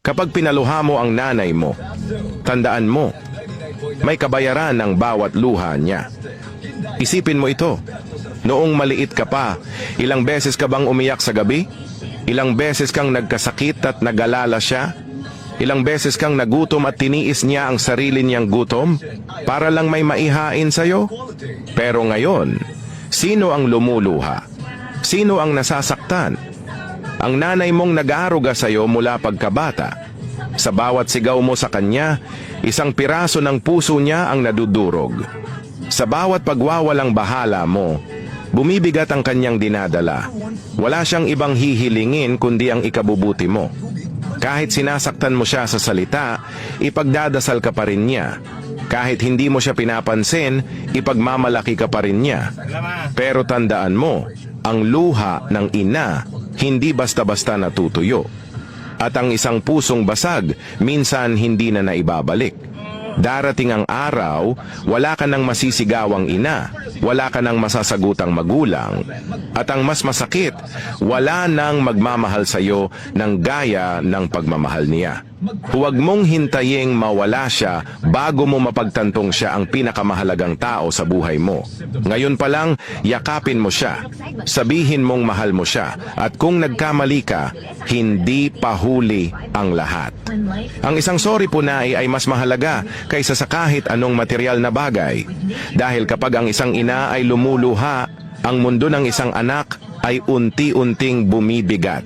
Kapag pinaluha mo ang nanay mo, tandaan mo, may kabayaran ang bawat luha niya. Isipin mo ito. Noong maliit ka pa, ilang beses ka bang umiyak sa gabi? Ilang beses kang nagkasakit at nagalala siya? Ilang beses kang nagutom at tiniis niya ang sarili niyang gutom para lang may maihain sa'yo? Pero ngayon, sino ang lumuluha? Sino ang nasasaktan? Ang nanay mong nag-aaruga sa'yo mula pagkabata. Sa bawat sigaw mo sa kanya, isang piraso ng puso niya ang nadudurog. Sa bawat pagwawalang bahala mo, bumibigat ang kanyang dinadala. Wala siyang ibang hihilingin kundi ang ikabubuti mo. Kahit sinasaktan mo siya sa salita, ipagdadasal ka pa rin niya. Kahit hindi mo siya pinapansin, ipagmamalaki ka pa rin niya. Pero tandaan mo, ang luha ng ina hindi basta-basta natutuyo. At ang isang pusong basag, minsan hindi na naibabalik. Darating ang araw, wala ka nang masisigawang ina, wala ka nang masasagutang magulang. At ang mas masakit, wala nang magmamahal sa'yo ng gaya ng pagmamahal niya. Huwag mong hintaying mawala siya bago mo mapagtantong siya ang pinakamahalagang tao sa buhay mo. Ngayon pa lang, yakapin mo siya. Sabihin mong mahal mo siya. At kung nagkamali ka, hindi pa huli ang lahat. Ang isang sorry po na ay mas mahalaga kaysa sa kahit anong material na bagay. Dahil kapag ang isang ina ay lumuluha, ang mundo ng isang anak ay unti-unting bumibigat.